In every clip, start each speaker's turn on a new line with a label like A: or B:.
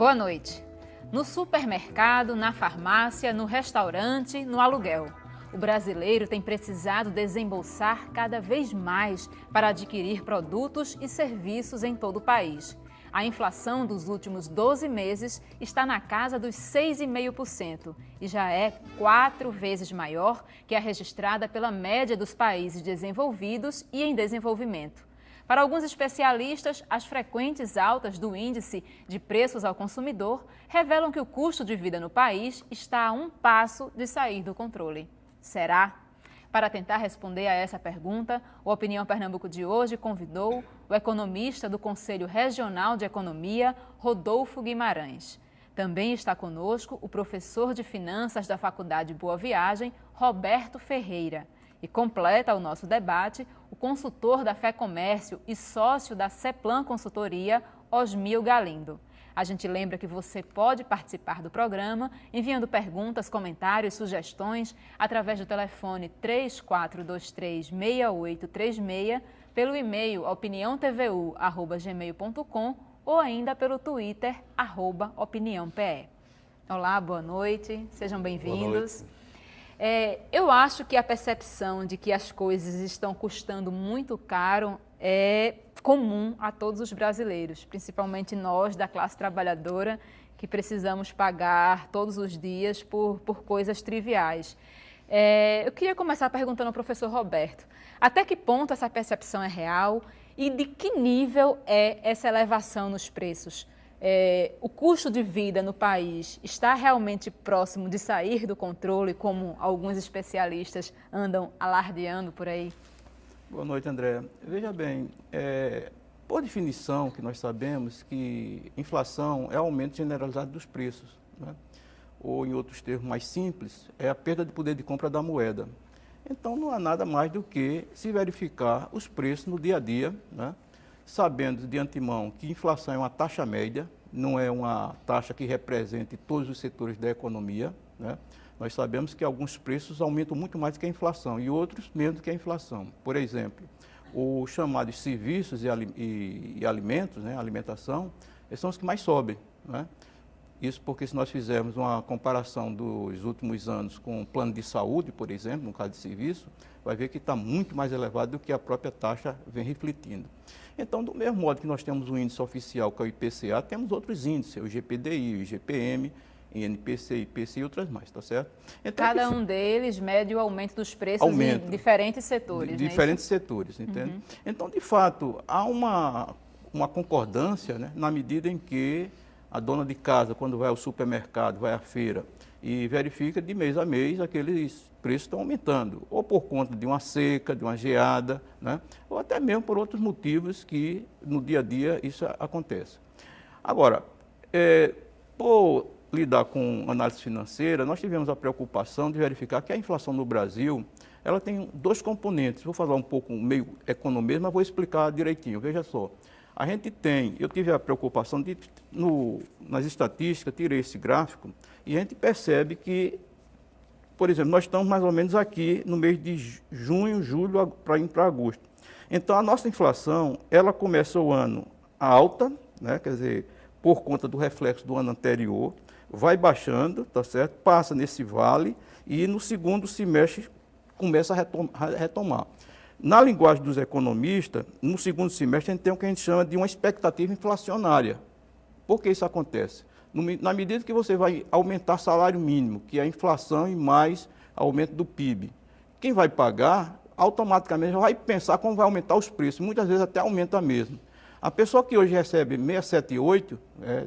A: Boa noite. No supermercado, na farmácia, no restaurante, no aluguel. O brasileiro tem precisado desembolsar cada vez mais para adquirir produtos e serviços em todo o país. A inflação dos últimos 12 meses está na casa dos 6,5% e já é 4 vezes maior que a registrada pela média dos países desenvolvidos e em desenvolvimento. Para alguns especialistas, as frequentes altas do índice de preços ao consumidor revelam que o custo de vida no país está a um passo de sair do controle. Será? Para tentar responder a essa pergunta, o Opinião Pernambuco de hoje convidou o economista do Conselho Regional de Economia, Rodolfo Guimarães. Também está conosco o professor de Finanças da Faculdade Boa Viagem, Roberto Ferreira. E completa o nosso debate o consultor da FEComércio e sócio da Ceplan Consultoria, Osmil Galindo. A gente lembra que você pode participar do programa enviando perguntas, comentários, sugestões através do telefone 3423-6836, pelo e-mail opiniãotvu@gmail.com ou ainda pelo Twitter, @opiniãope. Olá, boa noite, sejam bem-vindos. Eu acho que a percepção de que as coisas estão custando muito caro é comum a todos os brasileiros, principalmente nós da classe trabalhadora, que precisamos pagar todos os dias por coisas triviais. Eu queria começar perguntando ao professor Roberto, até que ponto essa percepção é real e de que nível é essa elevação nos preços? O custo de vida no país está realmente próximo de sair do controle, como alguns especialistas andam alardeando por aí?
B: Boa noite, André. Veja bem, por definição que nós sabemos que inflação é aumento generalizado dos preços, né? Ou em outros termos mais simples, é a perda de poder de compra da moeda. Então não há nada mais do que se verificar os preços no dia a dia, né? Sabendo de antemão que inflação é uma taxa média, não é uma taxa que represente todos os setores da economia, né? Nós sabemos que alguns preços aumentam muito mais do que a inflação e outros menos do que a inflação. Por exemplo, os chamados serviços e alimentos, né, alimentação, são os que mais sobem, né? Isso porque se nós fizermos uma comparação dos últimos anos com o plano de saúde, por exemplo, no caso de serviço, vai ver que está muito mais elevado do que a própria taxa vem refletindo. Então, do mesmo modo que nós temos um índice oficial, que é o IPCA, temos outros índices, o GPDI, o IGPM, INPC, IPC e outras mais, tá certo? Então,
A: cada um deles mede o aumento dos preços em diferentes setores,
B: de diferentes setores, entende? Uhum. Então, de fato, há uma concordância, né, na medida em que a dona de casa, quando vai ao supermercado, vai à feira e verifica de mês a mês aqueles preços estão aumentando, ou por conta de uma seca, de uma geada, né? Ou até mesmo por outros motivos que no dia a dia isso acontece. Agora, por lidar com análise financeira, nós tivemos a preocupação de verificar que a inflação no Brasil, ela tem dois componentes. Vou falar um pouco meio economia, mas vou explicar direitinho. Veja só, eu tive a preocupação de, nas estatísticas, tirei esse gráfico, e a gente percebe que, por exemplo, nós estamos mais ou menos aqui no mês de junho, julho, para ir para agosto. Então, a nossa inflação, ela começa o ano alta, né, quer dizer, por conta do reflexo do ano anterior, vai baixando, tá certo? Passa nesse vale e no segundo semestre começa a retomar. Na linguagem dos economistas, no segundo semestre, a gente tem o que a gente chama de uma expectativa inflacionária. Por que isso acontece? Na medida que você vai aumentar salário mínimo, que é a inflação e mais aumento do PIB, quem vai pagar, automaticamente vai pensar como vai aumentar os preços, muitas vezes até aumenta mesmo. A pessoa que hoje recebe 678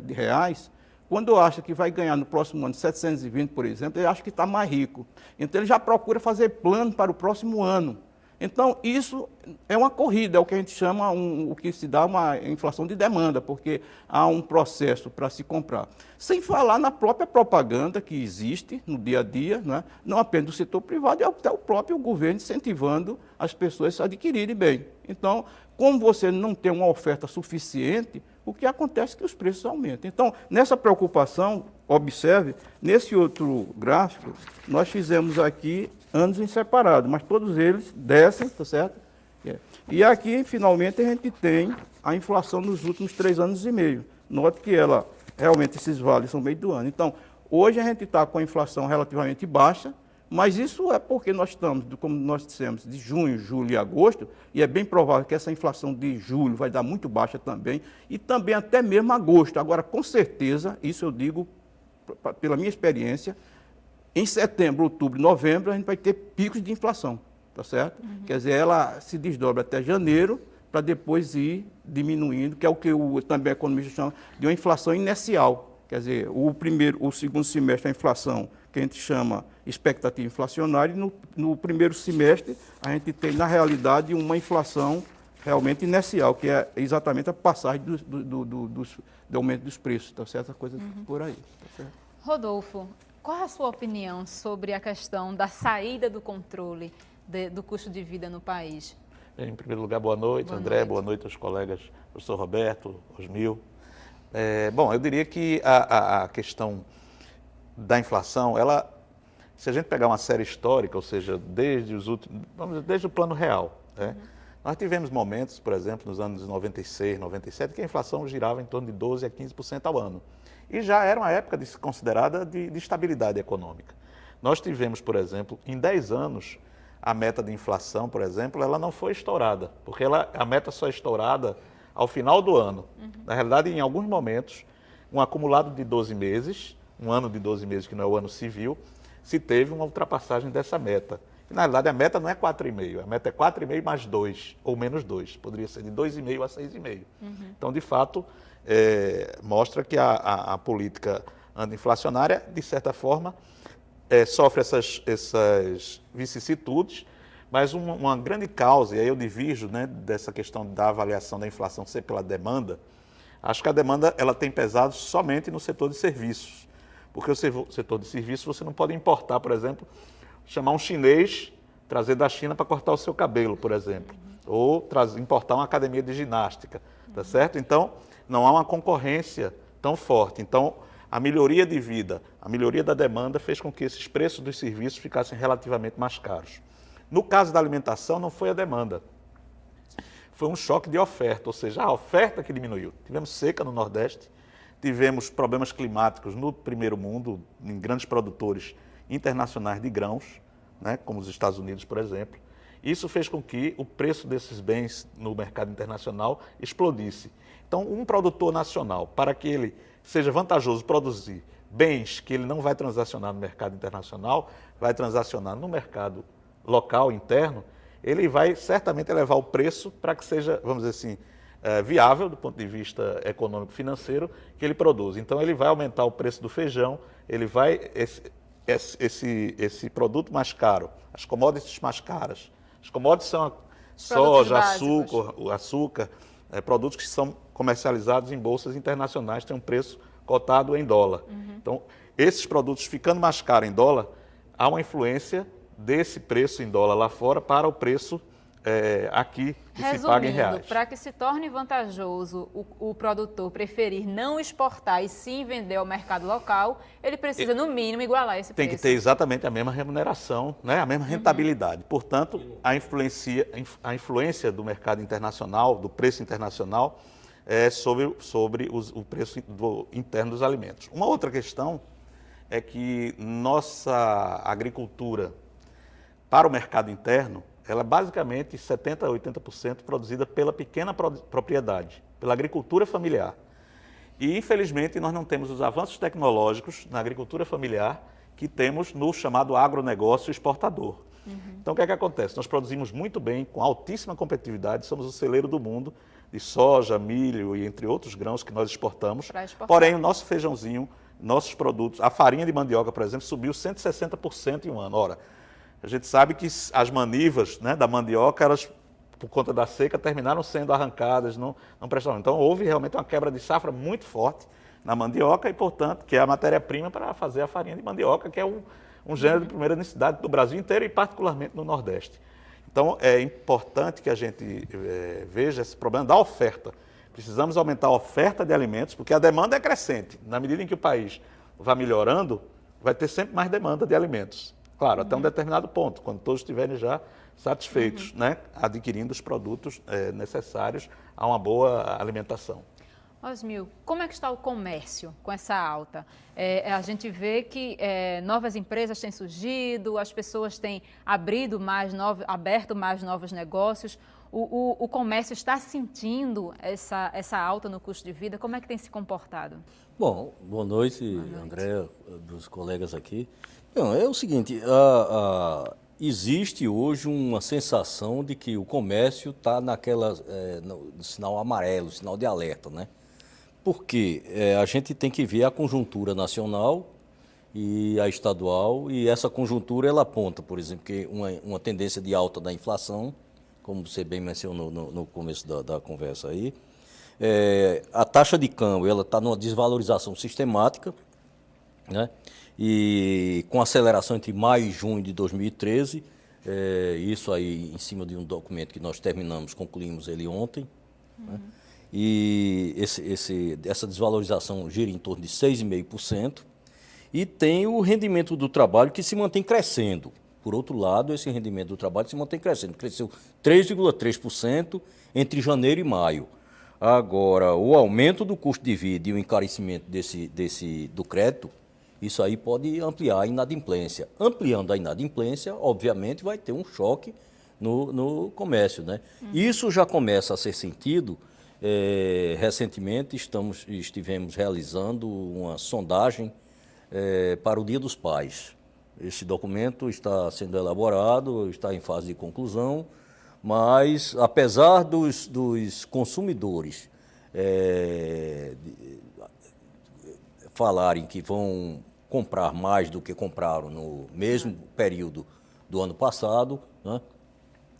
B: de reais, quando acha que vai ganhar no próximo ano 720, por exemplo, ele acha que está mais rico. Então ele já procura fazer plano para o próximo ano. Então, isso é uma corrida, é o que a gente chama, o que se dá uma inflação de demanda, porque há um processo para se comprar. Sem falar na própria propaganda que existe no dia a dia, né? Não apenas do setor privado, e até o próprio governo incentivando as pessoas a adquirirem bem. Então, como você não tem uma oferta suficiente, o que acontece é que os preços aumentam. Então, nessa preocupação, observe, nesse outro gráfico, nós fizemos aqui anos em separado, mas todos eles descem, tá certo? E aqui, finalmente, a gente tem a inflação nos últimos 3 anos e meio. Note que ela realmente esses vales são meio do ano. Então, hoje a gente está com a inflação relativamente baixa, mas isso é porque nós estamos, como nós dissemos, de junho, julho e agosto, e é bem provável que essa inflação de julho vai dar muito baixa também, e também até mesmo agosto. Agora, com certeza, isso eu digo pela minha experiência, em setembro, outubro e novembro, a gente vai ter picos de inflação, tá certo? Quer dizer, ela se desdobra até janeiro, para depois ir diminuindo, que é o que também a economista chama de uma inflação inercial. Quer dizer, o segundo semestre a inflação, que a gente chama expectativa inflacionária, e no primeiro semestre a gente tem, na realidade, uma inflação realmente inercial, que é exatamente a passagem do aumento dos preços, tá certo? Essa coisa por aí. Tá certo?
A: Rodolfo, qual a sua opinião sobre a questão da saída do controle do custo de vida no país?
C: Em primeiro lugar, boa noite,
A: Boa
C: André,
A: noite.
C: boa noite aos colegas, professor Roberto, Osmil. Bom, eu diria que a questão da inflação, se a gente pegar uma série histórica, ou seja, desde o plano real, né? Nós tivemos momentos, por exemplo, nos anos 96, 97, que a inflação girava em torno de 12% a 15% ao ano. E já era uma época considerada de estabilidade econômica. Nós tivemos, por exemplo, em 10 anos, a meta de inflação, por exemplo, ela não foi estourada, porque a meta só é estourada ao final do ano. Na realidade, em alguns momentos, um acumulado de 12 meses, um ano de 12 meses, que não é o ano civil, se teve uma ultrapassagem dessa meta. E, na realidade, a meta não é 4,5, a meta é 4,5 mais 2, ou menos 2. Poderia ser de 2,5 a 6,5. Então, de fato, mostra que a política anti-inflacionária, de certa forma, sofre essas vicissitudes, mas uma grande causa, e aí eu divirjo, né, dessa questão da avaliação da inflação ser pela demanda. Acho que a demanda ela tem pesado somente no setor de serviços, porque o setor de serviços você não pode importar, por exemplo, chamar um chinês, trazer da China para cortar o seu cabelo, por exemplo, ou importar uma academia de ginástica, tá certo? Então, não há uma concorrência tão forte. Então, a melhoria de vida, a melhoria da demanda fez com que esses preços dos serviços ficassem relativamente mais caros. No caso da alimentação, não foi a demanda. Foi um choque de oferta, ou seja, a oferta que diminuiu. Tivemos seca no Nordeste, tivemos problemas climáticos no primeiro mundo, em grandes produtores internacionais de grãos, né, como os Estados Unidos, por exemplo. Isso fez com que o preço desses bens no mercado internacional explodisse. Então, um produtor nacional, para que ele seja vantajoso produzir bens que ele não vai transacionar no mercado internacional, vai transacionar no mercado local, interno, ele vai certamente elevar o preço para que seja, vamos dizer assim, viável do ponto de vista econômico-financeiro que ele produz. Então, ele vai aumentar o preço do feijão, ele vai, esse produto mais caro, as commodities mais caras. As commodities são soja, açúcar, produtos que são comercializados em bolsas internacionais, têm um preço cotado em dólar. Então, esses produtos ficando mais caros em dólar, há uma influência desse preço em dólar lá fora para o preço aqui que se paga em reais.
A: Para que se torne vantajoso o produtor preferir não exportar e sim vender ao mercado local, ele precisa, no mínimo, igualar esse preço.
C: Tem que ter exatamente a mesma remuneração, né? A mesma rentabilidade. Portanto, a influência do mercado internacional, do preço internacional, sobre o preço interno dos alimentos. Uma outra questão é que nossa agricultura, para o mercado interno, ela é basicamente 70% a 80% produzida pela pequena propriedade, pela agricultura familiar. E, infelizmente, nós não temos os avanços tecnológicos na agricultura familiar que temos no chamado agronegócio exportador. Então, o que é que acontece? Nós produzimos muito bem, com altíssima competitividade, somos o celeiro do mundo de soja, milho e entre outros grãos que nós exportamos. Porém, o nosso feijãozinho, nossos produtos, a farinha de mandioca, por exemplo, subiu 160% em um ano. Ora, a gente sabe que as manivas, né, da mandioca, elas, por conta da seca, terminaram sendo arrancadas, não prestavam. Então, houve realmente uma quebra de safra muito forte na mandioca e, portanto, que é a matéria-prima para fazer a farinha de mandioca, que é um gênero de primeira necessidade do Brasil inteiro e particularmente no Nordeste. Então, é importante que a gente veja esse problema da oferta. Precisamos aumentar a oferta de alimentos, porque a demanda é crescente. Na medida em que o país vai melhorando, vai ter sempre mais demanda de alimentos. Claro, até um determinado ponto, quando todos estiverem já satisfeitos, né, adquirindo os produtos necessários a uma boa alimentação.
A: Osmil, como é que está o comércio com essa alta? A gente vê que novas empresas têm surgido, as pessoas têm aberto mais novos negócios. O comércio está sentindo essa alta no custo de vida? Como é que tem se comportado?
D: Bom, boa noite, André, dos colegas aqui. Não, é o seguinte, existe hoje uma sensação de que o comércio está no sinal amarelo, sinal de alerta, né? Porque a gente tem que ver a conjuntura nacional e a estadual, e essa conjuntura ela aponta, por exemplo, que uma tendência de alta da inflação, como você bem mencionou no começo da conversa aí. A taxa de câmbio ela está numa desvalorização sistemática, né? E com aceleração entre maio e junho de 2013, isso aí em cima de um documento que nós concluímos ele ontem, né? E essa desvalorização gira em torno de 6,5%, e tem o rendimento do trabalho que se mantém crescendo. Por outro lado, esse rendimento do trabalho se mantém crescendo, cresceu 3,3% entre janeiro e maio. Agora, o aumento do custo de vida e o encarecimento do crédito, isso aí pode ampliar a inadimplência. Ampliando a inadimplência, obviamente, vai ter um choque no comércio, né? Isso já começa a ser sentido. Recentemente estivemos realizando uma sondagem para o Dia dos Pais. Esse documento está sendo elaborado, está em fase de conclusão, mas apesar dos consumidores falarem que vão comprar mais do que compraram no mesmo período do ano passado, né?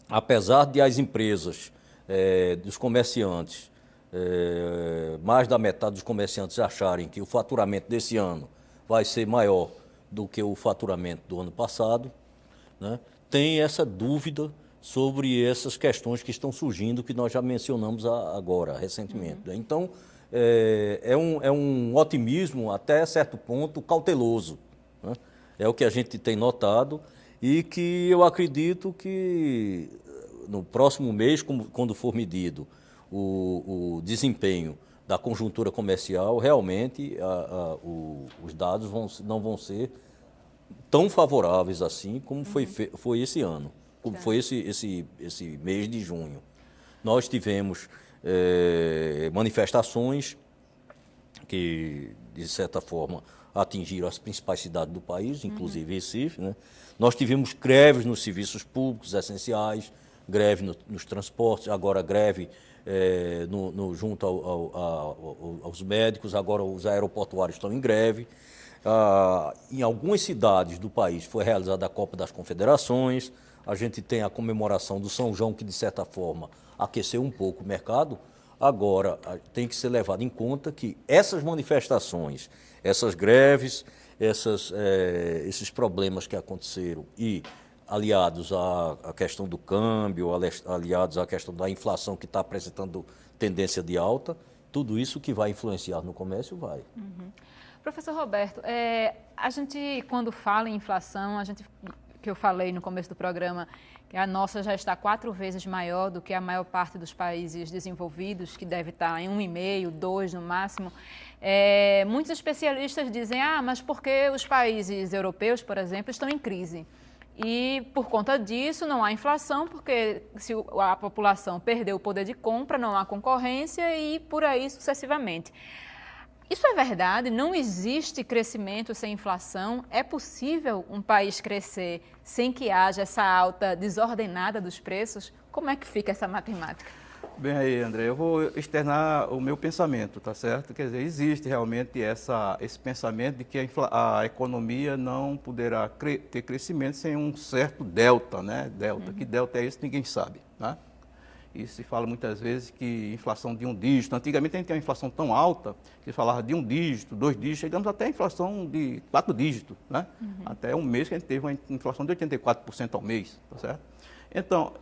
D: Apesar de as empresas, dos comerciantes, mais da metade dos comerciantes acharem que o faturamento desse ano vai ser maior do que o faturamento do ano passado, né? Tem essa dúvida sobre essas questões que estão surgindo, que nós já mencionamos agora, recentemente. Né? Então, é um otimismo, até certo ponto, cauteloso, né? É o que a gente tem notado, e que eu acredito que no próximo mês, quando for medido o desempenho da conjuntura comercial, realmente os dados não vão ser tão favoráveis assim como foi esse ano, como foi esse mês de junho. Nós tivemos manifestações que, de certa forma, atingiram as principais cidades do país, inclusive Recife, né? Nós tivemos greves nos serviços públicos essenciais, greve nos transportes, agora greve junto aos médicos, agora os aeroportuários estão em greve. Em algumas cidades do país foi realizada a Copa das Confederações, a gente tem a comemoração do São João, que de certa forma aqueceu um pouco o mercado. Agora, tem que ser levado em conta que essas manifestações, essas greves, esses problemas que aconteceram e aliados à questão do câmbio, aliados à questão da inflação que está apresentando tendência de alta, tudo isso que vai influenciar no comércio vai.
A: Professor Roberto, a gente, quando fala em inflação, que eu falei no começo do programa, que a nossa já está 4 vezes maior do que a maior parte dos países desenvolvidos, que deve estar em 1,5, 2 no máximo. Muitos especialistas dizem, mas por que os países europeus, por exemplo, estão em crise? E por conta disso não há inflação, porque se a população perdeu o poder de compra, não há concorrência e por aí sucessivamente. Isso é verdade? Não existe crescimento sem inflação? É possível um país crescer sem que haja essa alta desordenada dos preços? Como é que fica essa matemática?
B: Bem aí, André, eu vou externar o meu pensamento, tá certo? Quer dizer, existe realmente esse pensamento de que a economia não poderá ter crescimento sem um certo delta, né? Que delta é esse, ninguém sabe, né? E se fala muitas vezes que inflação de 1 dígito. Antigamente a gente tinha uma inflação tão alta que falava de 1 dígito, 2 dígitos, chegamos até a inflação de 4 dígitos, né? Até um mês que a gente teve uma inflação de 84% ao mês, tá certo? Então,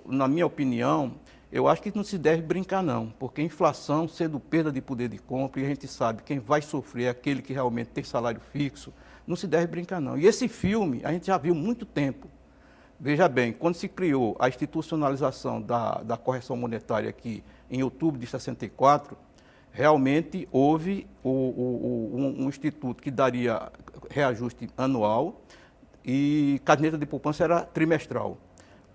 B: na minha opinião, eu acho que não se deve brincar não, porque inflação, sendo perda de poder de compra, e a gente sabe quem vai sofrer é aquele que realmente tem salário fixo, não se deve brincar não. E esse filme a gente já viu há muito tempo. Veja bem, quando se criou a institucionalização da correção monetária aqui em outubro de 64, realmente houve um instituto que daria reajuste anual e caderneta de poupança era trimestral.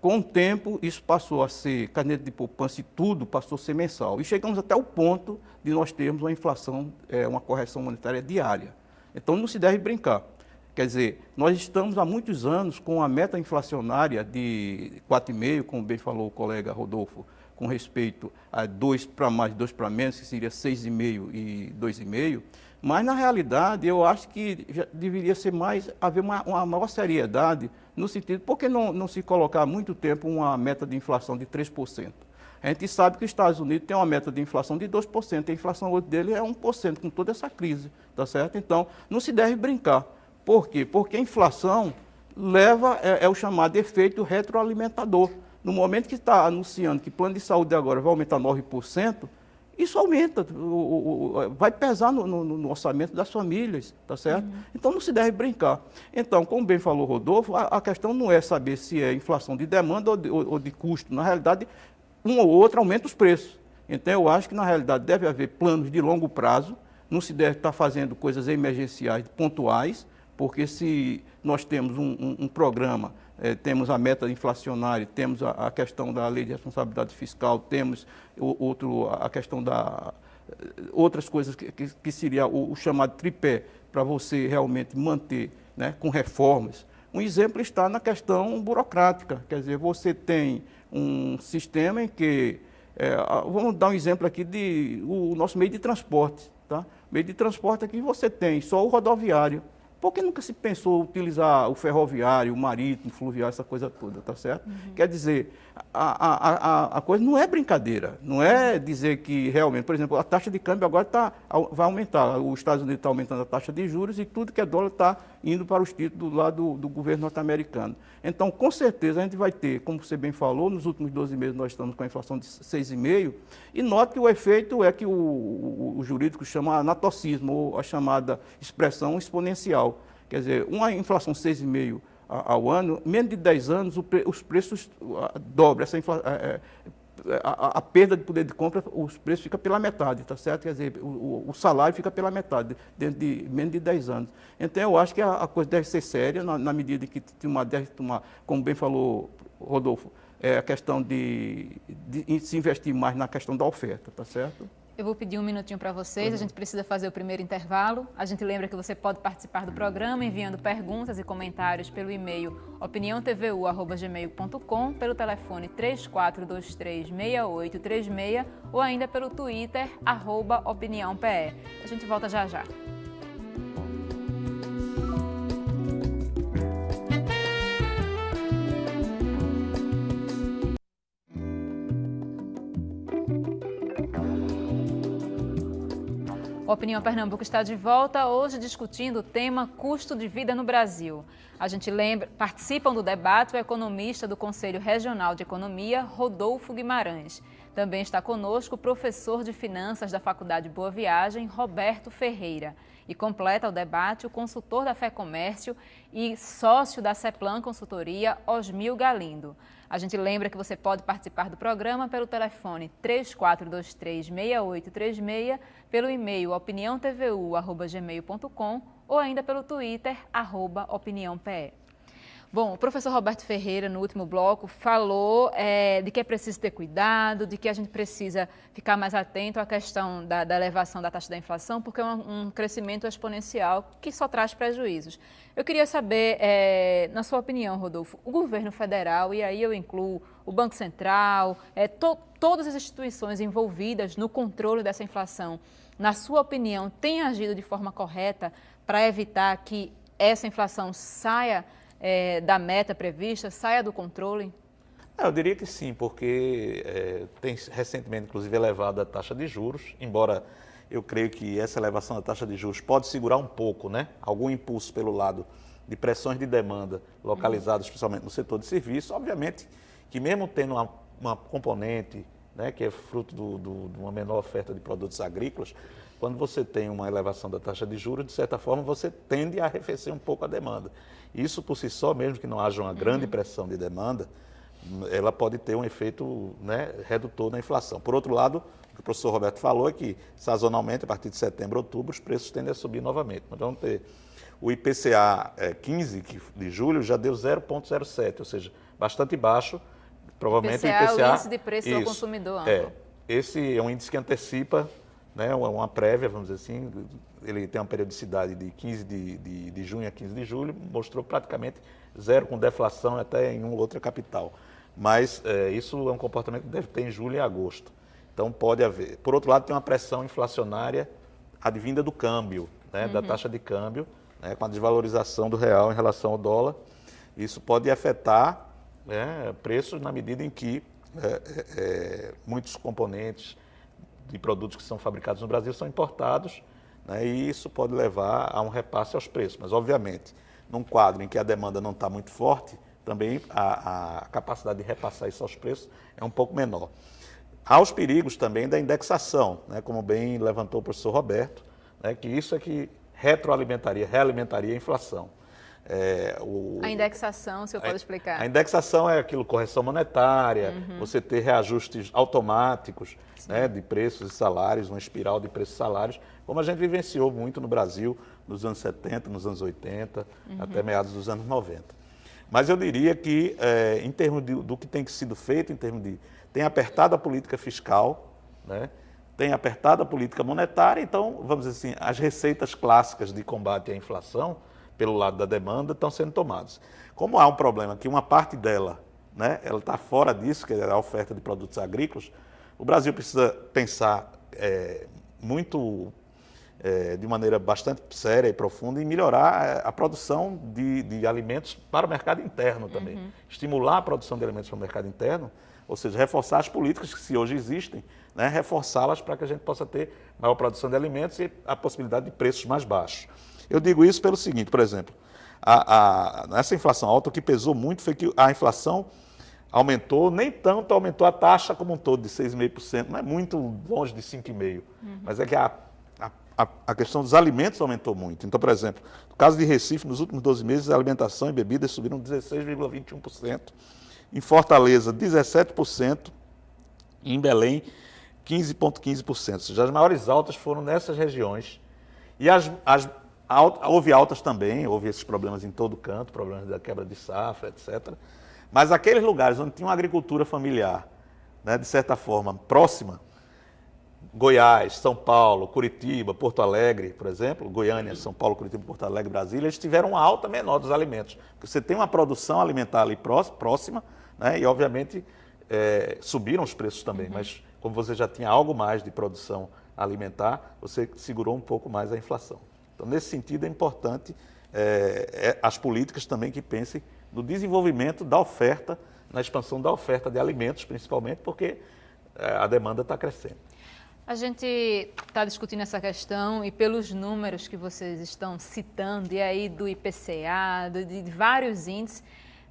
B: Com o tempo, isso passou a ser caderneta de poupança e tudo passou a ser mensal. E chegamos até o ponto de nós termos uma inflação, uma correção monetária diária. Então, não se deve brincar. Quer dizer, nós estamos há muitos anos com a meta inflacionária de 4,5%, como bem falou o colega Rodolfo, com respeito a 2 para mais, 2 para menos, que seria 6,5% e 2,5%. Mas, na realidade, eu acho que já deveria ser haver uma maior seriedade no sentido, por que não se colocar há muito tempo uma meta de inflação de 3%? A gente sabe que os Estados Unidos tem uma meta de inflação de 2%, a inflação hoje dele é 1%, com toda essa crise, tá certo? Então, não se deve brincar. Por quê? Porque a inflação é o chamado efeito retroalimentador. No momento que está anunciando que o plano de saúde agora vai aumentar 9%, isso aumenta, vai pesar no orçamento das famílias, tá certo? Então não se deve brincar. Então, como bem falou o Rodolfo, a questão não é saber se é inflação de demanda ou de custo. Na realidade, um ou outro aumenta os preços. Então eu acho que na realidade deve haver planos de longo prazo, não se deve estar fazendo coisas emergenciais, pontuais, porque se nós temos um programa, temos a meta inflacionária, temos a questão da lei de responsabilidade fiscal, temos a questão da outras coisas que seria o chamado tripé para você realmente manter, né, com reformas. Um exemplo está na questão burocrática, quer dizer, você tem um sistema em que, vamos dar um exemplo aqui o nosso meio de transporte, tá? Meio de transporte aqui você tem só o rodoviário. Por que nunca se pensou utilizar o ferroviário, o marítimo, o fluvial, essa coisa toda, tá certo? Quer dizer, a coisa não é brincadeira, não é dizer que realmente, por exemplo, a taxa de câmbio agora vai aumentar, os Estados Unidos estão aumentando a taxa de juros e tudo que é dólar está indo para os títulos lá do governo norte-americano. Então, com certeza, a gente vai ter, como você bem falou, nos últimos 12 meses nós estamos com a inflação de 6,5%, e note que o efeito é que o jurídico chama anatocismo, ou a chamada expressão exponencial. Quer dizer, uma inflação 6,5% ao ano, menos de 10 anos, os preços dobram. A perda de poder de compra, os preços ficam pela metade, tá certo? Quer dizer, o salário fica pela metade, dentro de menos de 10 anos. Então, eu acho que a coisa deve ser séria, na medida que deve tomar, como bem falou Rodolfo, a questão de se investir mais na questão da oferta, tá certo?
A: Eu vou pedir um minutinho para vocês, a gente precisa fazer o primeiro intervalo. A gente lembra que você pode participar do programa enviando perguntas e comentários pelo e-mail opiniãotvu@gmail.com, pelo telefone 34236836 ou ainda pelo Twitter, @opiniãope. A gente volta já já. A Opinião Pernambuco está de volta, hoje discutindo o tema custo de vida no Brasil. A gente lembra, participam do debate o economista do Conselho Regional de Economia, Rodolfo Guimarães. Também está conosco o professor de Finanças da Faculdade Boa Viagem, Roberto Ferreira. E completa o debate o consultor da FEComércio e sócio da Ceplan Consultoria, Osmil Galindo. A gente lembra que você pode participar do programa pelo telefone 34236836, pelo e-mail opiniãotvu@gmail.com ou ainda pelo Twitter, @opiniãope. Bom, o professor Roberto Ferreira, no último bloco, falou de que é preciso ter cuidado, de que a gente precisa ficar mais atento à questão da elevação da taxa da inflação, porque é um crescimento exponencial que só traz prejuízos. Eu queria saber, na sua opinião, Rodolfo, o governo federal, e aí eu incluo o Banco Central, todas as instituições envolvidas no controle dessa inflação, na sua opinião, têm agido de forma correta para evitar que essa inflação saia da meta prevista, saia do controle?
C: Eu diria que sim, porque tem recentemente, inclusive, elevado a taxa de juros, embora eu creio que essa elevação da taxa de juros pode segurar um pouco, né? Algum impulso pelo lado de pressões de demanda localizadas especialmente no setor de serviços. Obviamente que mesmo tendo uma componente, né, que é fruto de uma menor oferta de produtos agrícolas, quando você tem uma elevação da taxa de juros, de certa forma, você tende a arrefecer um pouco a demanda. Isso por si só, mesmo que não haja uma grande pressão de demanda, ela pode ter um efeito, né, redutor na inflação. Por outro lado, o que o professor Roberto falou é que, sazonalmente, a partir de setembro, outubro, os preços tendem a subir novamente. Nós vamos ter o IPCA 15 de julho já deu 0,07, ou seja, bastante baixo. Provavelmente
A: IPCA,
C: o IPCA...
A: é o índice de preço ao consumidor amplo.
C: Esse é um índice que antecipa, né, uma prévia, vamos dizer assim, ele tem uma periodicidade de 15 de junho a 15 de julho, mostrou praticamente zero, com deflação até em uma ou outra capital. Mas isso é um comportamento que deve ter em julho e agosto. Então pode haver. Por outro lado, tem uma pressão inflacionária advinda do câmbio, né, da taxa de câmbio, né, com a desvalorização do real em relação ao dólar. Isso pode afetar, né, preços na medida em que muitos componentes de produtos que são fabricados no Brasil são importados, né, e isso pode levar a um repasse aos preços. Mas, obviamente, num quadro em que a demanda não está muito forte, também a capacidade de repassar isso aos preços é um pouco menor. Há os perigos também da indexação, né, como bem levantou o professor Roberto, né, que isso é que realimentaria a inflação.
A: A indexação, o senhor pode explicar?
C: A indexação é aquilo, correção monetária, você ter reajustes automáticos, né, de preços e salários, uma espiral de preços e salários, como a gente vivenciou muito no Brasil nos anos 70, nos anos 80, até meados dos anos 90. Mas eu diria que, em termos do que tem sido feito, em termos de... tem apertado a política fiscal, né, tem apertado a política monetária, então, vamos dizer assim, as receitas clássicas de combate à inflação, pelo lado da demanda, estão sendo tomadas. Como há um problema que uma parte dela, né, ela está fora disso, que é a oferta de produtos agrícolas, o Brasil precisa pensar de maneira bastante séria e profunda em melhorar a produção de alimentos para o mercado interno também. Estimular a produção de alimentos para o mercado interno, ou seja, reforçar as políticas que se hoje existem, né, reforçá-las para que a gente possa ter maior produção de alimentos e a possibilidade de preços mais baixos. Eu digo isso pelo seguinte, por exemplo, nessa inflação alta, o que pesou muito foi que a inflação aumentou, nem tanto aumentou a taxa como um todo, de 6,5%, não é muito longe de 5,5%, mas é que a questão dos alimentos aumentou muito. Então, por exemplo, no caso de Recife, nos últimos 12 meses, a alimentação e bebidas subiram 16,21%, em Fortaleza, 17%, e em Belém, 15,15%. Ou seja, as maiores altas foram nessas regiões. E houve altas também, houve esses problemas em todo canto, problemas da quebra de safra, etc. Mas aqueles lugares onde tinha uma agricultura familiar, né, de certa forma, próxima, Goiás, São Paulo, Curitiba, Porto Alegre, por exemplo, Goiânia, São Paulo, Curitiba, Porto Alegre, Brasília, eles tiveram uma alta menor dos alimentos. Porque você tem uma produção alimentar ali próxima, né, e, obviamente, subiram os preços também, mas como você já tinha algo mais de produção alimentar, você segurou um pouco mais a inflação. Então, nesse sentido, é importante as políticas também que pensem no desenvolvimento da oferta, na expansão da oferta de alimentos, principalmente, porque a demanda está crescendo.
A: A gente está discutindo essa questão e pelos números que vocês estão citando, e aí do IPCA, de vários índices,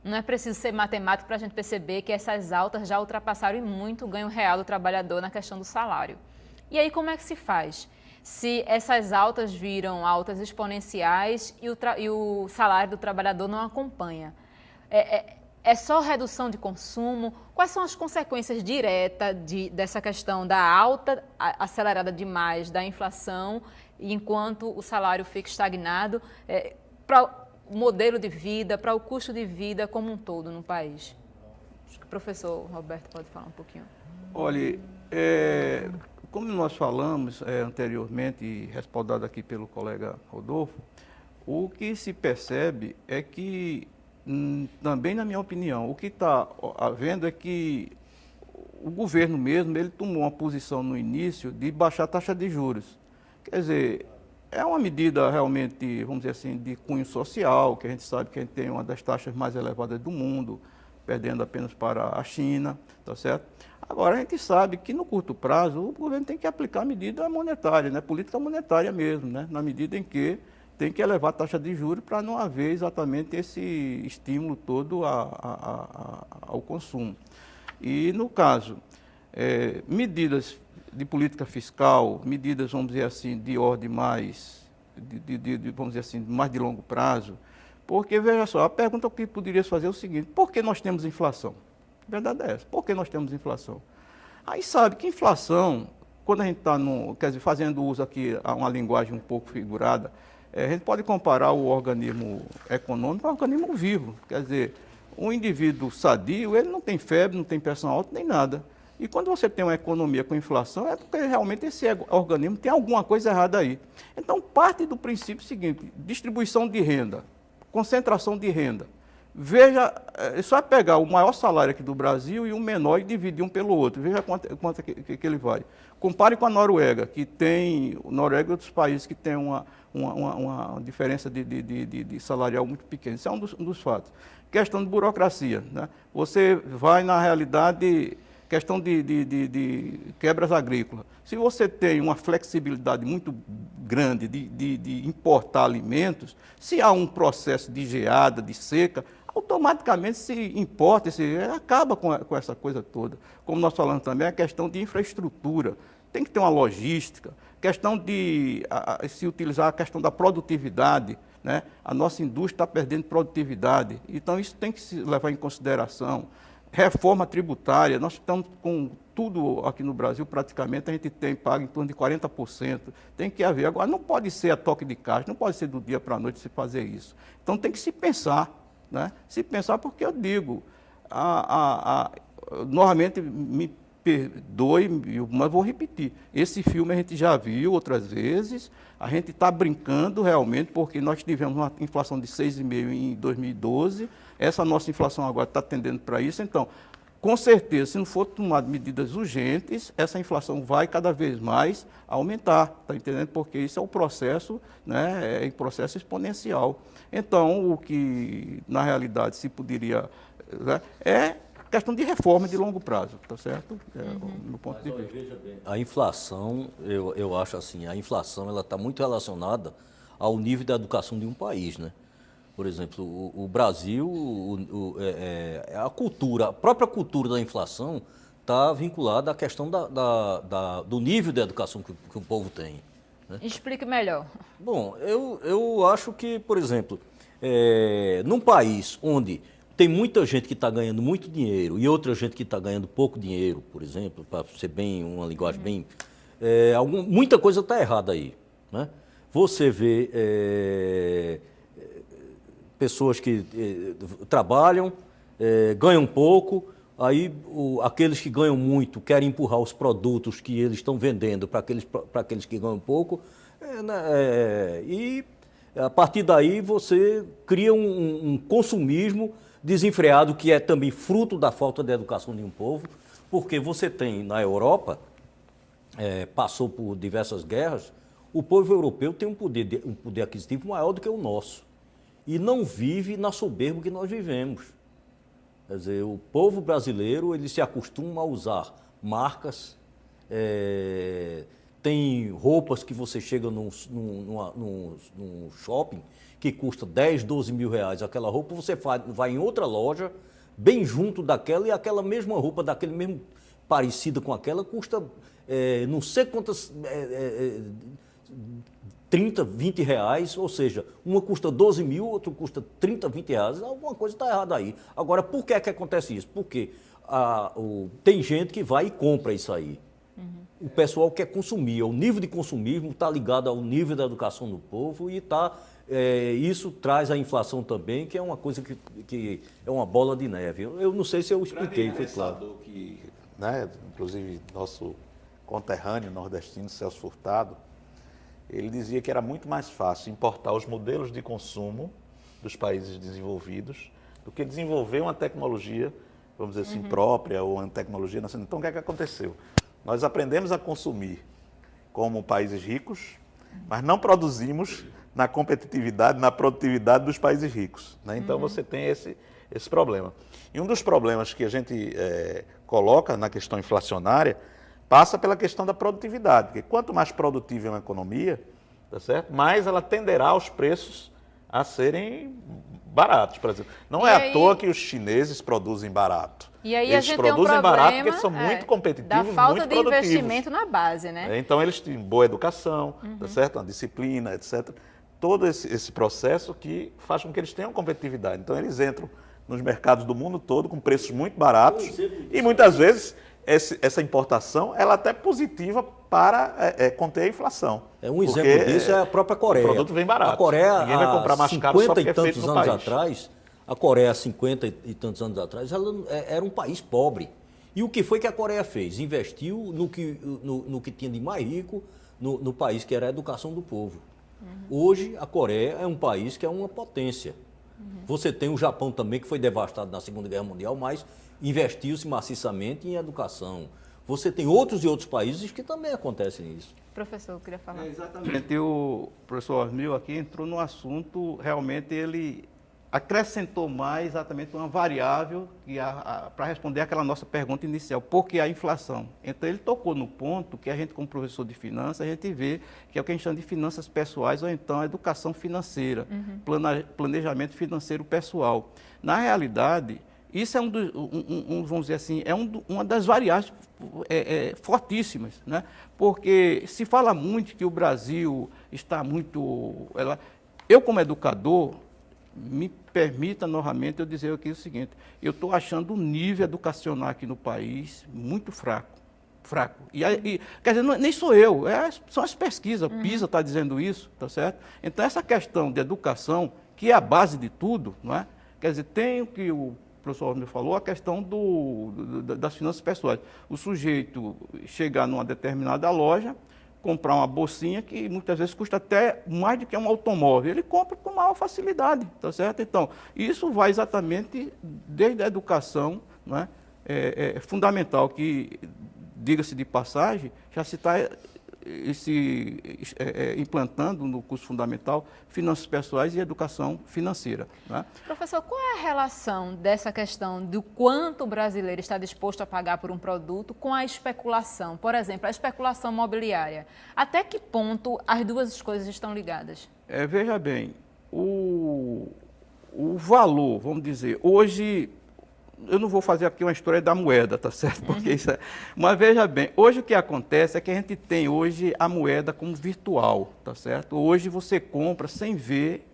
A: não é preciso ser matemático para a gente perceber que essas altas já ultrapassaram e muito o ganho real do trabalhador na questão do salário. E aí como é que se faz? Se essas altas viram altas exponenciais e o salário do trabalhador não acompanha. É só redução de consumo? Quais são as consequências diretas dessa questão da alta acelerada demais da inflação, enquanto o salário fica estagnado, para o modelo de vida, para o custo de vida como um todo no país? Acho que o professor Roberto pode falar um pouquinho.
B: Olha, como nós falamos anteriormente, e respaldado aqui pelo colega Rodolfo, o que se percebe é que, também na minha opinião, o que está havendo é que o governo mesmo, ele tomou uma posição no início de baixar a taxa de juros. Quer dizer, é uma medida realmente, vamos dizer assim, de cunho social, que a gente sabe que a gente tem uma das taxas mais elevadas do mundo, perdendo apenas para a China, tá certo? Agora, a gente sabe que no curto prazo o governo tem que aplicar medida monetária, né? Política monetária mesmo, né? Na medida em que tem que elevar a taxa de juros para não haver exatamente esse estímulo todo ao consumo. E, no caso, medidas de política fiscal, medidas, vamos dizer assim, de ordem mais, vamos dizer assim, mais de longo prazo, porque, veja só, a pergunta que poderia fazer é o seguinte: por que nós temos inflação? A verdade é essa. Por que nós temos inflação? Aí sabe que inflação, quando a gente está, quer dizer, fazendo uso aqui a uma linguagem um pouco figurada, a gente pode comparar o organismo econômico ao organismo vivo. Quer dizer, um indivíduo sadio, ele não tem febre, não tem pressão alta, nem nada. E quando você tem uma economia com inflação, é porque realmente esse organismo tem alguma coisa errada aí. Então, parte do princípio seguinte, distribuição de renda, concentração de renda. Veja, é só pegar o maior salário aqui do Brasil e o menor e dividir um pelo outro. Veja quanto que ele vai. Compare com a Noruega, que tem, Noruega e outros países que tem uma diferença de salarial muito pequena. Isso é um dos fatos. Questão de burocracia, né? Você vai, na realidade, questão de quebras agrícolas. Se você tem uma flexibilidade muito grande de importar alimentos, se há um processo de geada, de seca, automaticamente se importa, acaba com essa coisa toda. Como nós falamos também, a questão de infraestrutura. Tem que ter uma logística, questão de se utilizar a questão da produtividade, né? A nossa indústria está perdendo produtividade, então isso tem que se levar em consideração. Reforma tributária, nós estamos com tudo aqui no Brasil, praticamente, a gente tem pago em torno de 40%. Tem que haver. Agora, não pode ser a toque de caixa, não pode ser do dia para a noite se fazer isso. Então, tem que se pensar, né? Se pensar, porque eu digo, normalmente, me perdoe, mas vou repetir, esse filme a gente já viu outras vezes, a gente está brincando realmente, porque nós tivemos uma inflação de 6,5% em 2012, essa nossa inflação agora está tendendo para isso, então, com certeza, se não for tomar medidas urgentes, essa inflação vai cada vez mais aumentar, está entendendo? Porque isso é um processo, né, é um processo exponencial. Então, o que, na realidade, se poderia, né, é questão de reforma de longo prazo, tá certo? No ponto de vista.
D: Veja bem, a inflação, eu acho assim, a inflação ela está muito relacionada ao nível da educação de um país, né? Por exemplo, o Brasil, a cultura, a própria cultura da inflação está vinculada à questão do nível de educação que o povo tem. Né?
A: Explique melhor.
D: Bom, eu acho que, por exemplo, num país onde tem muita gente que está ganhando muito dinheiro e outra gente que está ganhando pouco dinheiro, por exemplo, para ser bem uma linguagem bem... muita coisa está errada aí. Né? Você vê pessoas que trabalham, ganham pouco, aí aqueles que ganham muito querem empurrar os produtos que eles estão vendendo para aqueles que ganham pouco, e a partir daí você cria um consumismo desenfreado, que é também fruto da falta de educação de um povo, porque você tem na Europa, passou por diversas guerras, o povo europeu tem um poder aquisitivo maior do que o nosso e não vive na soberba que nós vivemos. Quer dizer, o povo brasileiro ele se acostuma a usar marcas, tem roupas que você chega num shopping que custa 10, 12 mil reais aquela roupa, você vai em outra loja, bem junto daquela, e aquela mesma roupa, daquele mesmo parecida com aquela, custa não sei quantas, 30, 20 reais, ou seja, uma custa 12 mil, outra custa 30, 20 reais, alguma coisa está errada aí. Agora, por que é que acontece isso? Porque tem gente que vai e compra isso aí. O pessoal quer consumir, o nível de consumismo está ligado ao nível da educação do povo e isso traz a inflação também, que é uma coisa que é uma bola de neve. Eu não sei se eu expliquei, foi claro.
C: Que, né, inclusive, nosso conterrâneo nordestino, Celso Furtado, ele dizia que era muito mais fácil importar os modelos de consumo dos países desenvolvidos do que desenvolver uma tecnologia, vamos dizer assim, própria, ou uma tecnologia nacional. Então, o que é que aconteceu? Nós aprendemos a consumir como países ricos, mas não produzimos na competitividade, na produtividade dos países ricos. Né? Então, você tem esse problema. E um dos problemas que a gente coloca na questão inflacionária passa pela questão da produtividade, porque quanto mais produtiva é uma economia, tá certo? Mais ela tenderá os preços a serem baratos, por exemplo. Não é à toa que os chineses produzem barato.
A: E aí
C: eles
A: a gente
C: produzem
A: tem um
C: barato
A: problema,
C: porque eles são muito competitivos,
A: da falta
C: muito
A: de
C: produtivos.
A: investimento na base, né?
C: Então eles têm boa educação, tá certo? Uma disciplina, etc. Todo esse processo que faz com que eles tenham competitividade. Então eles entram nos mercados do mundo todo com preços muito baratos e muitas vezes essa importação ela até é positiva para conter a inflação.
D: Um exemplo disso é a própria Coreia.
C: O produto vem barato.
D: A Coreia,
C: ninguém vai comprar mais caro só porque é feito no país.
D: A Coreia, há 50 e tantos anos atrás, ela era um país pobre. E o que foi que a Coreia fez? Investiu no que tinha de mais rico no país, que era a educação do povo. Hoje, a Coreia é um país que é uma potência. Você tem o Japão também, que foi devastado na Segunda Guerra Mundial, mas investiu-se maciçamente em educação. Você tem outros e outros países que também acontecem isso.
A: Professor, eu queria falar.
B: Exatamente. O professor Osmil aqui entrou no assunto, realmente ele acrescentou mais exatamente uma variável para responder aquela nossa pergunta inicial, por que a inflação? Então ele tocou no ponto que a gente, como professor de finanças, a gente vê que é o que a gente chama de finanças pessoais ou então educação financeira, planejamento financeiro pessoal. Na realidade, isso é vamos dizer assim, uma das variáveis fortíssimas, né? Porque se fala muito que o Brasil está muito... Eu, como educador, me permita novamente eu dizer aqui o seguinte, eu estou achando o nível educacional aqui no país muito fraco. Quer dizer, nem sou eu, são as pesquisas, PISA está dizendo isso, tá certo? Então essa questão de educação, que é a base de tudo, não é? Quer dizer, tem o que o professor me falou, a questão das finanças pessoais. O sujeito chegar numa determinada loja, comprar uma bolsinha que muitas vezes custa até mais do que um automóvel. Ele compra com maior facilidade, tá certo? Então, isso vai exatamente desde a educação, não é? É fundamental que, diga-se de passagem, já se está implantando no curso fundamental finanças pessoais e educação financeira. Né?
A: Professor, qual é a relação dessa questão do quanto o brasileiro está disposto a pagar por um produto com a especulação? Por exemplo, a especulação imobiliária. Até que ponto as duas coisas estão ligadas?
B: Veja bem, o valor, vamos dizer, hoje... Eu não vou fazer aqui uma história da moeda, tá certo? Porque isso Mas veja bem, hoje o que acontece é que a gente tem hoje a moeda como virtual, tá certo? Hoje você compra sem ver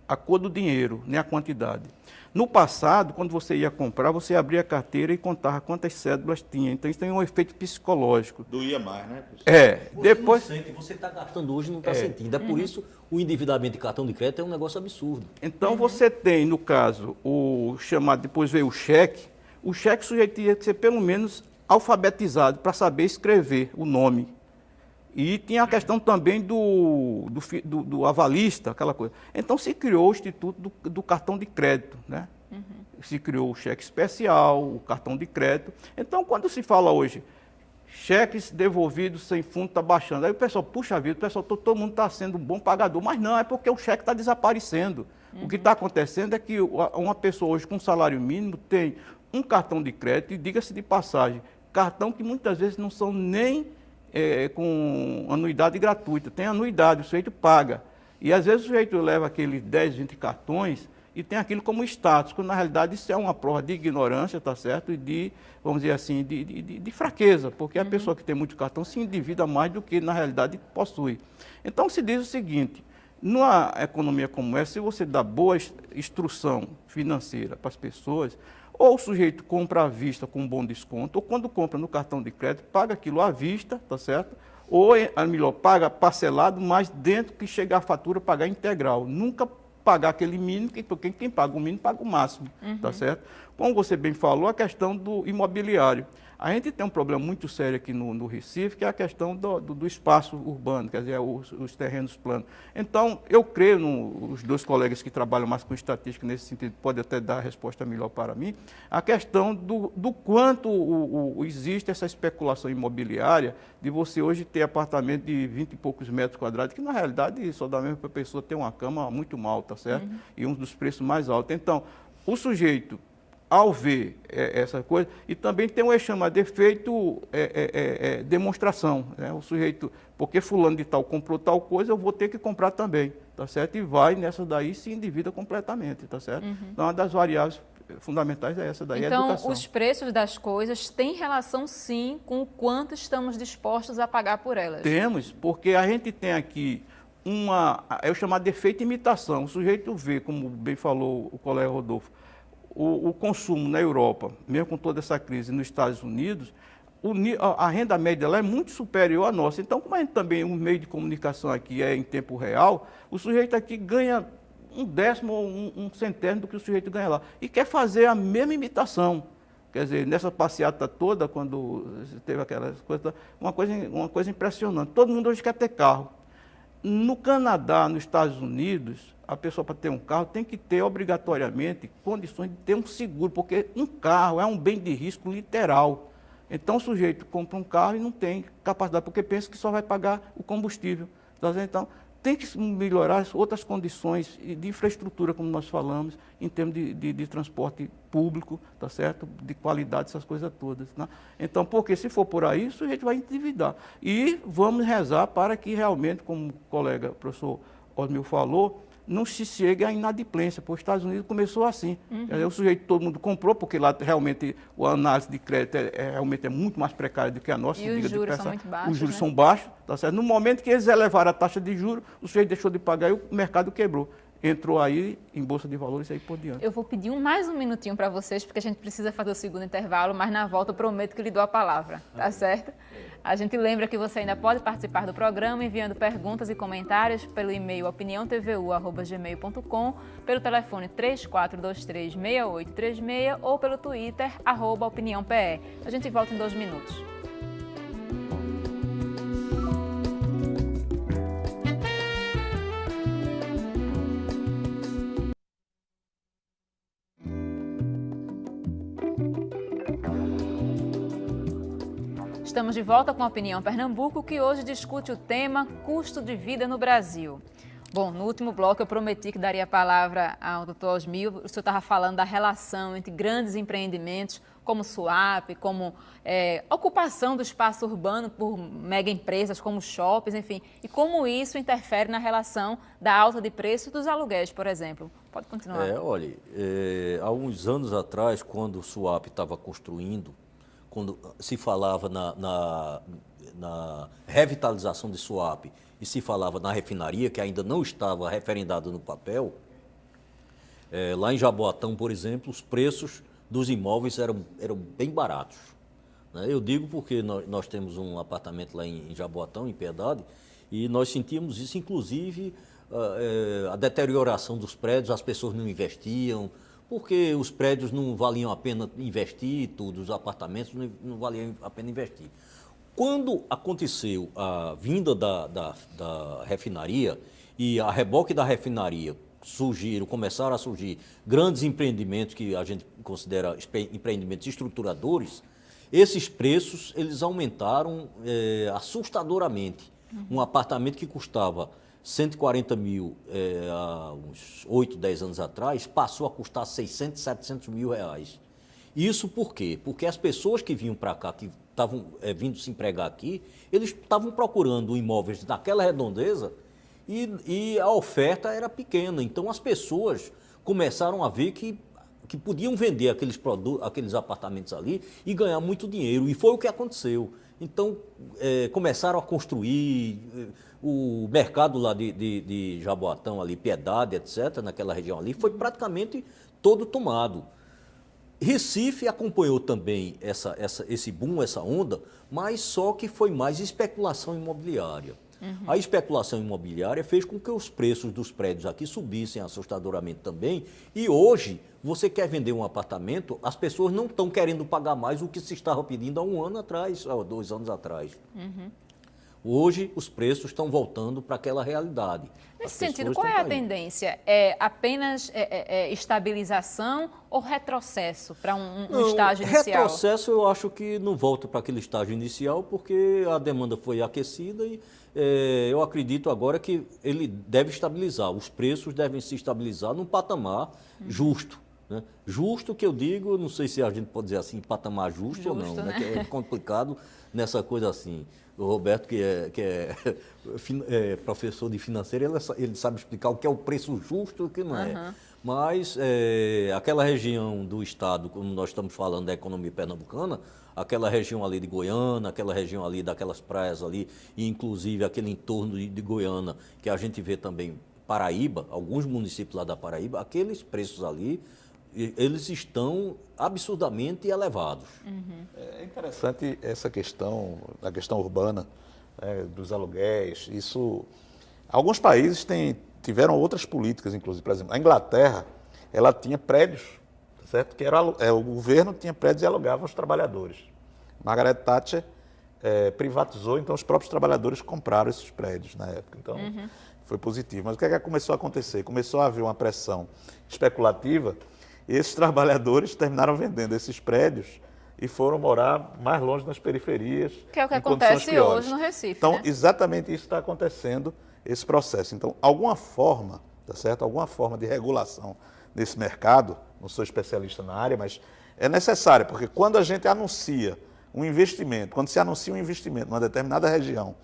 B: a cor do dinheiro, nem a quantidade. No passado, quando você ia comprar, você abria a carteira e contava quantas cédulas tinha. Então isso tem um efeito psicológico.
C: Doía mais, né?
D: Depois... Você não sente, você está gastando hoje e não está sentindo. É por isso o endividamento de cartão de crédito é um negócio absurdo.
B: Então você tem, no caso, o chamado, depois veio o cheque. O cheque sujeito tinha que ser pelo menos alfabetizado para saber escrever o nome. E tinha a questão também do avalista, aquela coisa. Então se criou o Instituto do Cartão de Crédito, né? Se criou o cheque especial, o cartão de crédito. Então quando se fala hoje, cheques devolvidos sem fundo está baixando. Aí o pessoal, puxa vida, todo mundo está sendo um bom pagador. Mas não, é porque o cheque está desaparecendo. O que está acontecendo é que uma pessoa hoje com salário mínimo tem um cartão de crédito, e diga-se de passagem, cartão que muitas vezes não são nem com anuidade gratuita. Tem anuidade, o sujeito paga. E às vezes o sujeito leva aqueles 10, 20 cartões e tem aquilo como status, quando na realidade isso é uma prova de ignorância, tá certo? E de, vamos dizer assim, de fraqueza, porque a pessoa que tem muito cartão se endivida mais do que na realidade possui. Então se diz o seguinte, numa economia como essa, se você dá boa instrução financeira para as pessoas, ou o sujeito compra à vista com um bom desconto, ou quando compra no cartão de crédito, paga aquilo à vista, tá certo? Ou, melhor, paga parcelado, mas dentro que chegar a fatura, pagar integral. Nunca pagar aquele mínimo, porque quem paga o mínimo paga o máximo, tá certo? Como você bem falou, a questão do imobiliário. A gente tem um problema muito sério aqui no Recife, que é a questão do espaço urbano, quer dizer, os terrenos planos. Então, eu creio, os dois colegas que trabalham mais com estatística nesse sentido, podem até dar a resposta melhor para mim, a questão do quanto existe essa especulação imobiliária, de você hoje ter apartamento de 20 e poucos metros quadrados, que na realidade só dá mesmo para a pessoa ter uma cama muito mal, tá certo? E um dos preços mais altos. Então, o sujeito, ao ver essa coisa, e também tem um chamado de efeito demonstração, né? O sujeito, porque fulano de tal comprou tal coisa, eu vou ter que comprar também, tá certo? E vai nessa daí se endivida completamente, tá certo? Então, uma das variáveis fundamentais é essa daí,
A: então,
B: a educação.
A: Então, os preços das coisas têm relação, sim, com o quanto estamos dispostos a pagar por elas.
B: Temos, porque a gente tem aqui é o chamado de efeito imitação. O sujeito vê, como bem falou o colega Rodolfo, o consumo na Europa, mesmo com toda essa crise nos Estados Unidos, a renda média lá é muito superior à nossa. Então, como a gente também, um meio de comunicação aqui é em tempo real, o sujeito aqui ganha um décimo ou um centésimo do que o sujeito ganha lá. E quer fazer a mesma imitação. Quer dizer, nessa passeata toda, quando teve aquelas coisas, uma coisa impressionante. Todo mundo hoje quer ter carro. No Canadá, nos Estados Unidos, a pessoa para ter um carro tem que ter obrigatoriamente condições de ter um seguro, porque um carro é um bem de risco literal. Então o sujeito compra um carro e não tem capacidade, porque pensa que só vai pagar o combustível. Então tem que melhorar as outras condições de infraestrutura, como nós falamos, em termos de transporte público, tá certo? De qualidade, essas coisas todas. Né? Então, porque se for por aí, o sujeito vai endividar. E vamos rezar para que realmente, como o colega professor Osmil falou, não se chegue à inadimplência, porque os Estados Unidos começou assim. O sujeito, todo mundo comprou, porque lá realmente a análise de crédito realmente é muito mais precária do que a nossa.
A: E os juros são muito baixos.
B: Os juros são baixos, tá certo? No momento que eles elevaram a taxa de juros, o sujeito deixou de pagar e o mercado quebrou. Entrou aí em Bolsa de Valores e aí por diante.
A: Eu vou pedir mais um minutinho para vocês, porque a gente precisa fazer o segundo intervalo, mas na volta eu prometo que lhe dou a palavra, tá certo? A gente lembra que você ainda pode participar do programa enviando perguntas e comentários pelo e-mail opiniãotvu@gmail.com, pelo telefone 34236836 ou pelo Twitter @opiniãope. A gente volta em 2 minutos. Estamos de volta com a Opinião Pernambuco, que hoje discute o tema custo de vida no Brasil. Bom, no último bloco eu prometi que daria a palavra ao Dr. Osmil. O senhor estava falando da relação entre grandes empreendimentos como SUAP, como ocupação do espaço urbano por mega empresas como shoppings, enfim, e como isso interfere na relação da alta de preço dos aluguéis, por exemplo. Pode continuar.
D: Olha, há uns anos atrás, quando o SUAP estava construindo, quando se falava na revitalização de SUAP e se falava na refinaria, que ainda não estava referendada no papel, lá em Jaboatão, por exemplo, os preços dos imóveis eram bem baratos. Né? Eu digo porque nós temos um apartamento lá em Jaboatão, em Piedade, e nós sentíamos isso, inclusive, a deterioração dos prédios, as pessoas não investiam, porque os prédios não valiam a pena investir, tudo, os apartamentos não valiam a pena investir. Quando aconteceu a vinda da refinaria e a reboque da refinaria começaram a surgir grandes empreendimentos que a gente considera empreendimentos estruturadores, esses preços eles aumentaram assustadoramente. Um apartamento que custava 140 mil há uns 8, 10 anos atrás, passou a custar 600, 700 mil reais. Isso por quê? Porque as pessoas que vinham para cá, que estavam vindo se empregar aqui, eles estavam procurando imóveis naquela redondeza e a oferta era pequena. Então as pessoas começaram a ver que podiam vender aqueles apartamentos ali e ganhar muito dinheiro. E foi o que aconteceu. Então começaram a construir. O mercado lá de Jaboatão, ali, Piedade, etc., naquela região ali, foi praticamente todo tomado. Recife acompanhou também esse boom, essa onda, mas só que foi mais especulação imobiliária. A especulação imobiliária fez com que os preços dos prédios aqui subissem assustadoramente também, e hoje, você quer vender um apartamento, as pessoas não estão querendo pagar mais o que se estava pedindo há 1 ano atrás, há 2 anos atrás. Hoje, os preços estão voltando para aquela realidade.
A: Nesse sentido, qual é a tendência? É apenas estabilização ou retrocesso para um estágio inicial?
D: Retrocesso eu acho que não volta para aquele estágio inicial, porque a demanda foi aquecida e eu acredito agora que ele deve estabilizar. Os preços devem se estabilizar num patamar justo. Né? Justo que eu digo, não sei se a gente pode dizer assim, patamar justo ou não, né? Que é complicado nessa coisa assim. O Roberto, que é professor de financeiro, ele sabe explicar o que é o preço justo e o que não é. Mas aquela região do estado, como nós estamos falando da economia pernambucana, aquela região ali de Goiânia, aquela região ali daquelas praias ali, e inclusive aquele entorno de Goiânia, que a gente vê também Paraíba, alguns municípios lá da Paraíba, aqueles preços ali eles estão absurdamente elevados.
C: É interessante essa questão, a questão urbana, né, dos aluguéis. Isso, alguns países tiveram outras políticas, inclusive. Por exemplo, a Inglaterra, ela tinha prédios, certo? Que o governo tinha prédios e alugava aos trabalhadores. Margaret Thatcher privatizou, então os próprios trabalhadores compraram esses prédios na época. Então, foi positivo. Mas o que é que começou a acontecer? Começou a haver uma pressão especulativa e esses trabalhadores terminaram vendendo esses prédios e foram morar mais longe nas periferias.
A: Que é o que
C: em condições
A: acontece
C: piores.
A: hoje no Recife,
C: Então,
A: né?
C: exatamente isso está acontecendo, esse processo. Então, alguma forma, tá certo? Alguma forma de regulação nesse mercado, não sou especialista na área, mas é necessária, porque quando a gente anuncia um investimento, quando se anuncia um investimento numa determinada região,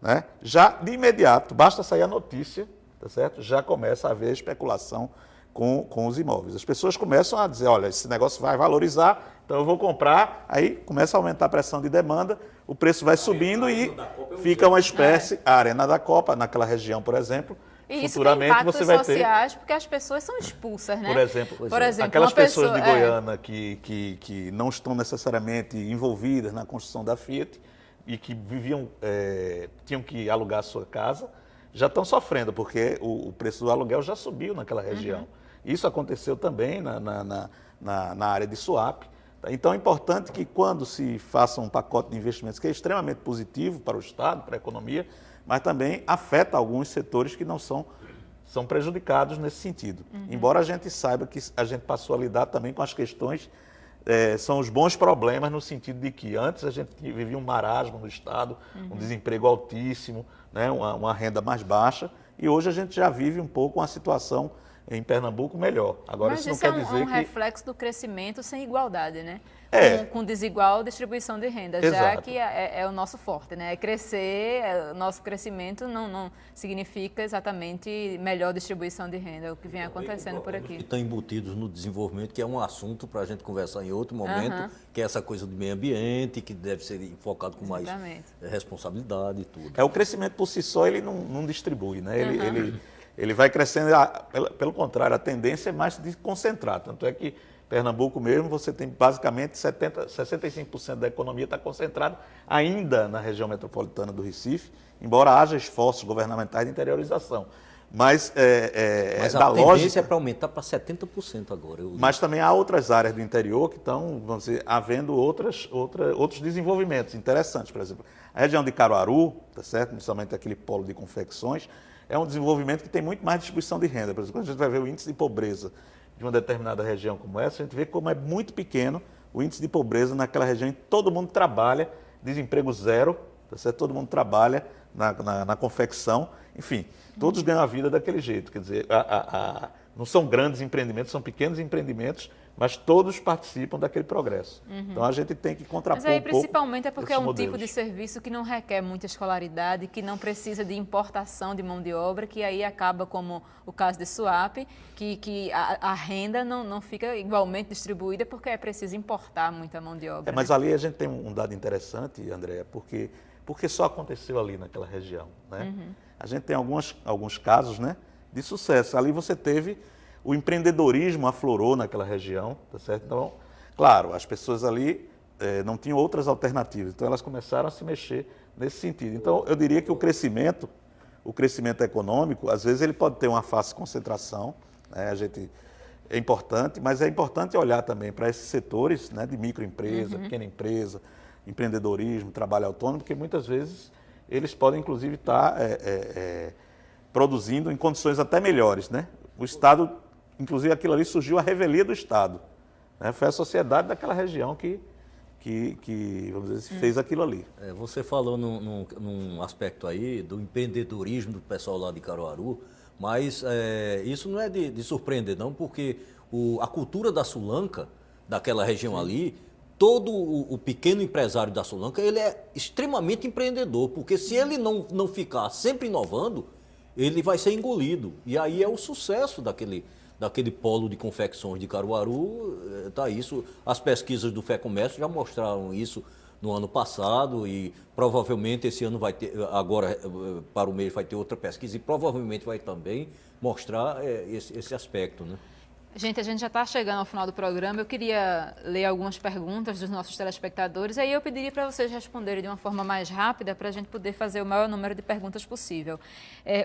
C: né, já de imediato, basta sair a notícia, tá certo? Já começa a haver especulação com os imóveis. As pessoas começam a dizer, olha, esse negócio vai valorizar, então eu vou comprar, aí começa a aumentar a pressão de demanda, o preço vai subindo e fica uma espécie, a Arena da Copa, naquela região, por exemplo,
A: E isso tem
C: futuramente
A: impactos
C: você vai ter,
A: sociais, porque as pessoas são expulsas, né?
C: por exemplo, aquelas
A: uma
C: pessoas
A: pessoa,
C: de Goiânia que não estão necessariamente envolvidas na construção da Fiat e que tinham que alugar a sua casa, já estão sofrendo, porque o preço do aluguel já subiu naquela região. Isso aconteceu também na área de Suape. Então é importante que quando se faça um pacote de investimentos que é extremamente positivo para o Estado, para a economia, mas também afeta alguns setores que não são prejudicados nesse sentido. Embora a gente saiba que a gente passou a lidar também com as questões, são os bons problemas no sentido de que antes a gente vivia um marasmo no Estado, um desemprego altíssimo, né, uma renda mais baixa, e hoje a gente já vive um pouco uma situação em Pernambuco melhor. Agora,
A: Mas
C: isso não
A: isso
C: quer
A: é
C: dizer
A: um
C: que...
A: reflexo do crescimento sem igualdade, né?
C: É.
A: Com desigual distribuição de renda, já
C: Exato.
A: que é o nosso forte, né? É crescer, o nosso crescimento não significa exatamente melhor distribuição de renda, é o que vem acontecendo por
D: Que
A: aqui.
D: estão embutidos no desenvolvimento, que é um assunto para a gente conversar em outro momento, que é essa coisa do meio ambiente, que deve ser enfocado com mais
A: Exatamente.
D: responsabilidade e tudo.
C: O crescimento por si só, ele não distribui, né? Ele vai crescendo, pelo contrário, a tendência é mais de concentrar. Tanto é que Pernambuco mesmo, você tem basicamente 65% da economia está concentrado ainda na região metropolitana do Recife, embora haja esforços governamentais de interiorização. Mas
D: a tendência é para aumentar para 70% agora.
C: Mas também há outras áreas do interior que estão, vamos dizer, havendo outros desenvolvimentos interessantes. Por exemplo, a região de Caruaru, tá certo? Principalmente aquele polo de confecções, é um desenvolvimento que tem muito mais distribuição de renda. Por exemplo, quando a gente vai ver o índice de pobreza de uma determinada região como essa, a gente vê como é muito pequeno o índice de pobreza naquela região em que todo mundo trabalha, desemprego zero, tá certo? Todo mundo trabalha na confecção, enfim, todos ganham a vida daquele jeito. Quer dizer, não são grandes empreendimentos, são pequenos empreendimentos, mas todos participam daquele progresso. Então a gente tem que contrapor
A: Mas aí
C: um pouco
A: principalmente é porque é
C: esses
A: um tipo
C: modelos.
A: de serviço que não requer muita escolaridade, que não precisa de importação de mão de obra, que aí acaba como o caso de Suape, que a renda não fica igualmente distribuída porque é preciso importar muita mão de obra.
C: Mas ali a gente tem um dado interessante, Andréa, porque só aconteceu ali naquela região, né? A gente tem alguns casos, né, de sucesso. Ali você teve o empreendedorismo aflorou naquela região, tá certo? Então, claro, as pessoas ali não tinham outras alternativas, então elas começaram a se mexer nesse sentido. Então, eu diria que o crescimento econômico, às vezes ele pode ter uma fácil concentração, né? É importante, mas é importante olhar também para esses setores, né, de microempresa, pequena empresa, empreendedorismo, trabalho autônomo, porque muitas vezes eles podem, inclusive, estar produzindo em condições até melhores, né? O Estado, inclusive aquilo ali surgiu a revelia do Estado, né? Foi a sociedade daquela região que vamos dizer, fez aquilo ali.
D: Você falou num aspecto aí do empreendedorismo do pessoal lá de Caruaru, mas isso não é de surpreender não, porque a cultura da Sulanca, daquela região ali, todo o pequeno empresário da Sulanca, ele é extremamente empreendedor, porque se ele não ficar sempre inovando, ele vai ser engolido. E aí é o sucesso daquele polo de confecções de Caruaru, tá isso. As pesquisas do FEComércio já mostraram isso no ano passado e provavelmente esse ano vai ter, agora para o mês vai ter outra pesquisa e provavelmente vai também mostrar esse aspecto, né?
A: Gente, a gente já está chegando ao final do programa. Eu queria ler algumas perguntas dos nossos telespectadores. Aí eu pediria para vocês responderem de uma forma mais rápida para a gente poder fazer o maior número de perguntas possível.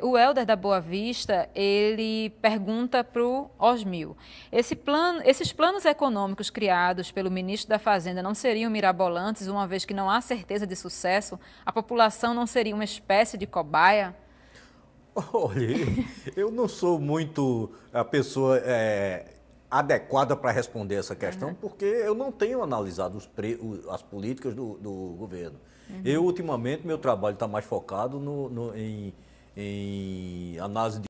A: O Helder da Boa Vista, ele pergunta para o Osmil. Esses planos econômicos criados pelo ministro da Fazenda não seriam mirabolantes, uma vez que não há certeza de sucesso? A população não seria uma espécie de cobaia?
D: Olha, eu não sou muito a pessoa adequada para responder essa questão, porque eu não tenho analisado as políticas do governo. Eu, ultimamente, meu trabalho está mais focado em análise de